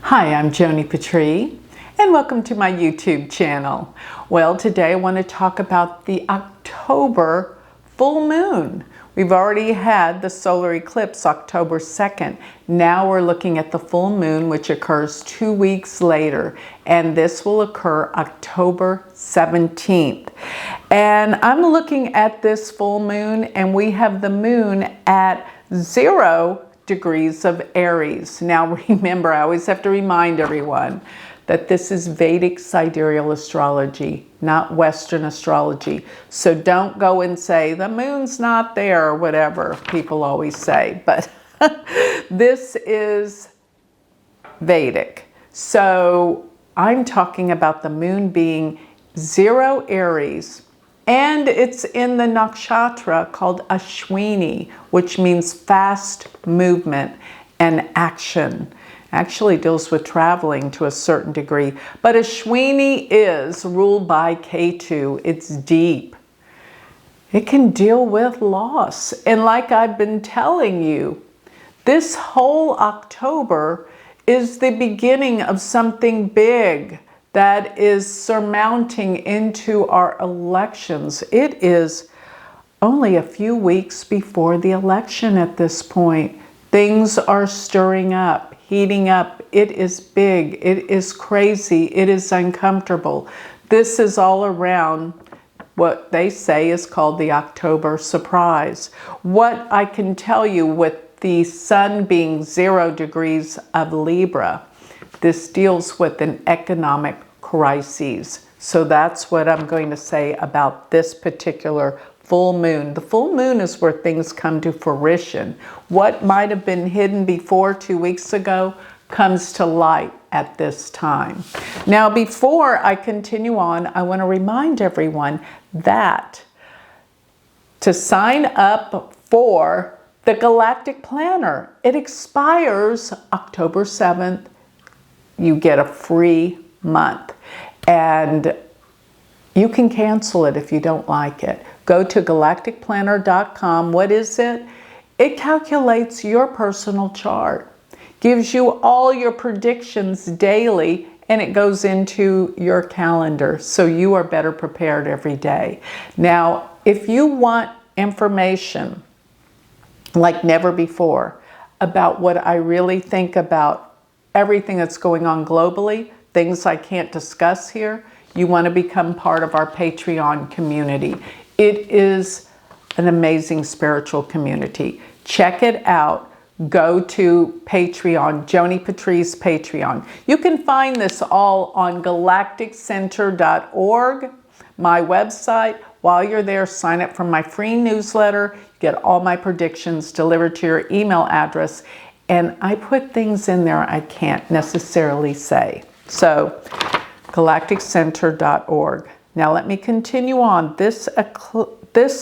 Hi, I'm Joni Patry, and welcome to my YouTube channel. Well, today I want to talk about the October full moon. We've already had the solar eclipse October 2nd. Now we're looking at the full moon, which occurs 2 weeks later, and this will occur October 17th. And I'm looking at this full moon, and we have the moon at 0 degrees of Aries. Now remember, I always have to remind everyone that this is Vedic sidereal astrology, not Western astrology. So don't go and say the moon's not there or whatever people always say, but this is Vedic. So I'm talking about the moon being 0 Aries, and it's in the nakshatra called Ashwini, which means fast movement and action. Actually deals with traveling to a certain degree. But Ashwini is ruled by Ketu. It's deep. It can deal with loss. And like I've been telling you, this whole October is the beginning of something big that is surmounting into our elections. It is only a few weeks before the election at this point. Things are stirring up, heating up. It is big. It is crazy. It is uncomfortable. This is all around what they say is called the October surprise. What I can tell you with the sun being 0 degrees of Libra, this deals with an economic crisis. So that's what I'm going to say about this particular full moon. The full moon is where things come to fruition. What might have been hidden before 2 weeks ago comes to light at this time. Now, before I continue on, I want to remind everyone that to sign up for the Galactic Planner, it expires October 7th. You get a free month, and you can cancel it if you don't like it. Go to galacticplanner.com. What is it? It calculates your personal chart, gives you all your predictions daily, and it goes into your calendar so you are better prepared every day. Now, if you want information like never before about what I really think about everything that's going on globally, things I can't discuss here, you want to become part of our Patreon community. It is an amazing spiritual community. Check it out. Go to Patreon, Joni Patry's Patreon. You can find this all on galacticcenter.org, my website. While you're there, sign up for my free newsletter. Get all my predictions delivered to your email address. And I put things in there I can't necessarily say. So, galacticcenter.org. Now let me continue on. This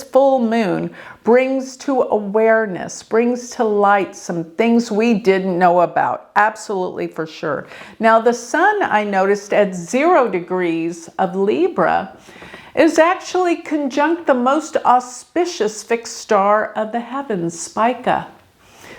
full moon brings to awareness, brings to light some things we didn't know about. Absolutely, for sure. Now the sun, I noticed at 0 degrees of Libra, is actually conjunct the most auspicious fixed star of the heavens, Spica.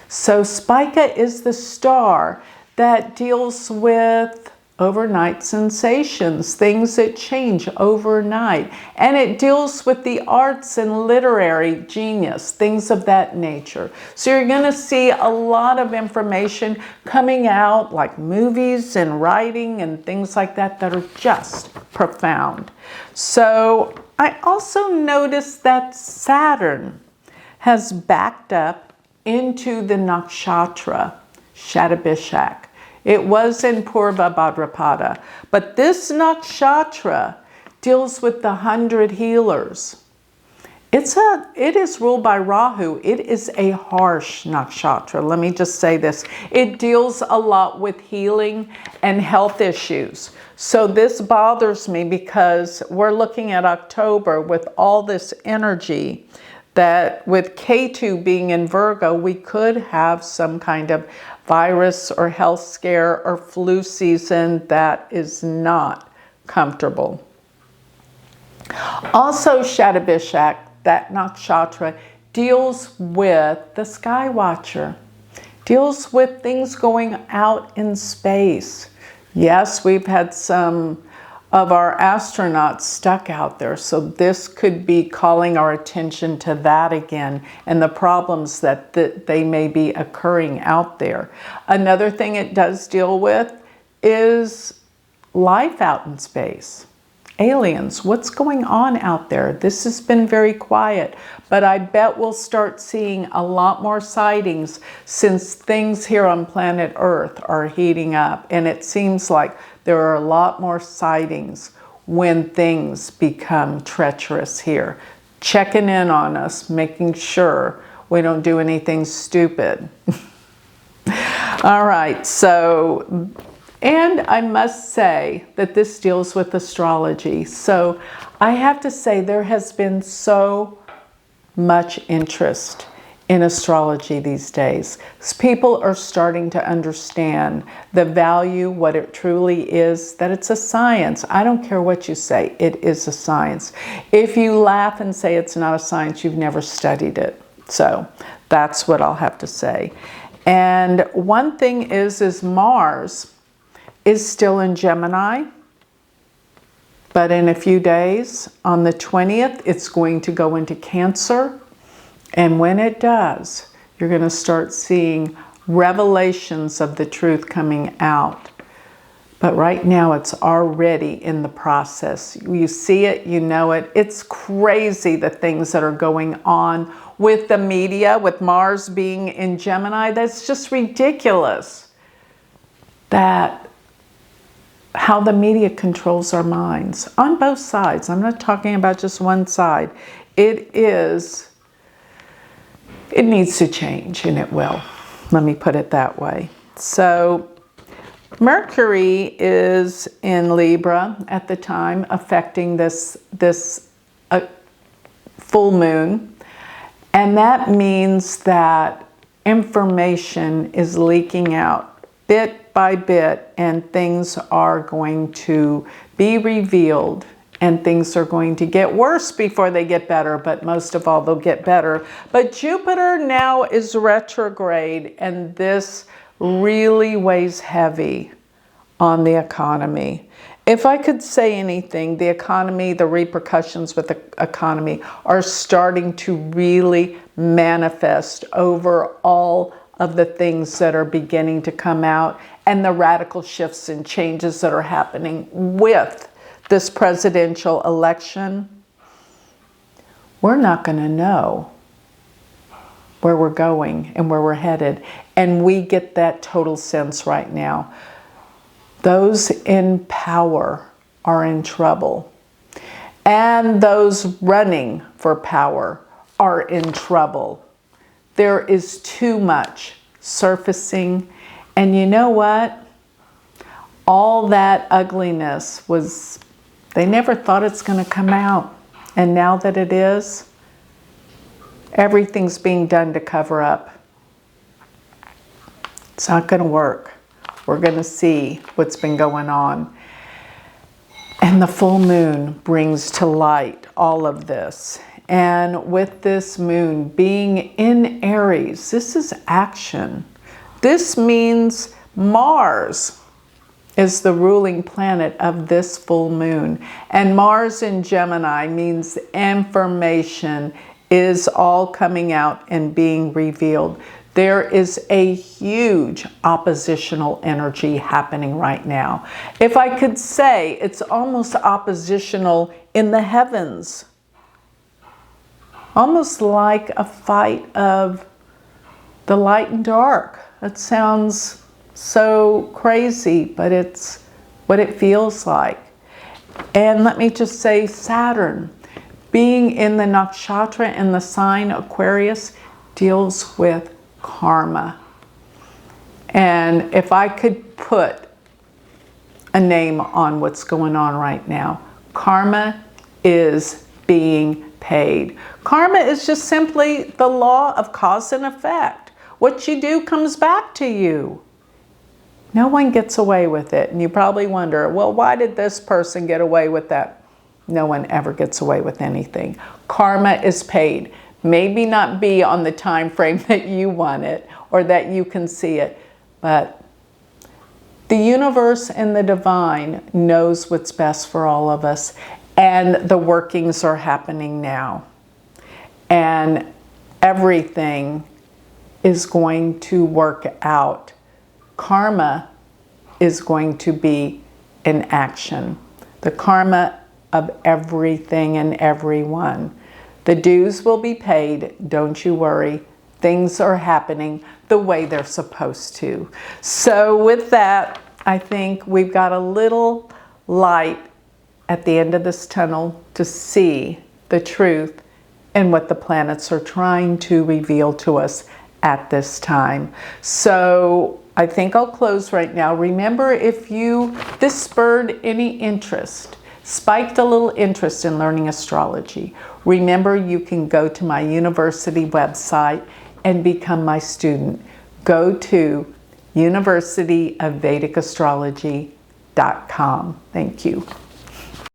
So Spica is the star that deals with overnight sensations, things that change overnight. And it deals with the arts and literary genius, things of that nature. So you're going to see a lot of information coming out, like movies and writing and things like that are just profound. So I also noticed that Saturn has backed up into the nakshatra, Shatabishak. It was in Purva Bhadrapada, but this nakshatra deals with the 100 healers. It is ruled by Rahu. It is a harsh nakshatra. Let me just say this. It deals a lot with healing and health issues. So this bothers me because we're looking at October with all this energy that with Ketu being in Virgo, we could have some kind of virus or health scare or flu season that is not comfortable. Also, Shatabishak, that nakshatra, deals with the sky watcher. deals with things going out in space. Yes, we've had some of our astronauts stuck out there, so this could be calling our attention to that again and the problems that they may be occurring out there. Another thing it does deal with is life out in space. Aliens, what's going on out there? This has been very quiet, but I bet we'll start seeing a lot more sightings since things here on planet Earth are heating up, and it seems like there are a lot more sightings when things become treacherous here. Checking in on us, making sure we don't do anything stupid. All right, so, and I must say that this deals with astrology. So I have to say there has been so much interest in astrology these days. People are starting to understand the value, what it truly is, that it's a science. I don't care what you say, it is a science. If you laugh and say it's not a science, you've never studied it. So that's what I'll have to say. And one thing is Mars is still in Gemini, but in a few days, on the 20th, it's going to go into Cancer. And when it does, you're going to start seeing revelations of the truth coming out. But right now, it's already in the process. You see it, you know it. It's crazy the things that are going on with the media, with Mars being in Gemini. That's just ridiculous. That how the media controls our minds on both sides. I'm not talking about just one side. It needs to change, and it will. Let me put it that way. So Mercury is in Libra at the time, affecting this full moon. And that means that information is leaking out bit by bit, and things are going to be revealed. And things are going to get worse before they get better, but most of all, they'll get better. But Jupiter now is retrograde, and this really weighs heavy on the economy. If I could say anything, the economy, the repercussions with the economy are starting to really manifest over all of the things that are beginning to come out and the radical shifts and changes that are happening with this presidential election. We're not going to know where we're going and where we're headed. And we get that total sense right now. Those in power are in trouble. And those running for power are in trouble. There is too much surfacing. And you know what? All that ugliness was, they never thought it's going to come out. And now that it is, everything's being done to cover up. It's not going to work. We're going to see what's been going on. And the full moon brings to light all of this. And with this moon being in Aries, this is action. This means Mars is the ruling planet of this full moon. And Mars in Gemini means information is all coming out and being revealed. There is a huge oppositional energy happening right now. If I could say, it's almost oppositional in the heavens. Almost like a fight of the light and dark. That sounds so crazy, but it's what it feels like. And let me just say, Saturn, being in the nakshatra and the sign Aquarius, deals with karma. And if I could put a name on what's going on right now, karma is being paid. Karma is just simply the law of cause and effect. What you do comes back to you. No one gets away with it. And you probably wonder, well, why did this person get away with that? No one ever gets away with anything. Karma is paid. Maybe not be on the time frame that you want it or that you can see it, but the universe and the divine knows what's best for all of us, and the workings are happening now. And everything is going to work out. Karma is going to be in action. The karma of everything and everyone. The dues will be paid, don't you worry. Things are happening the way they're supposed to. So with that, I think we've got a little light at the end of this tunnel to see the truth and what the planets are trying to reveal to us at this time. So I think I'll close right now. Remember, if this spurred any interest, spiked a little interest in learning astrology, remember you can go to my university website and become my student. Go to universityofvedicastrology.com. Thank you.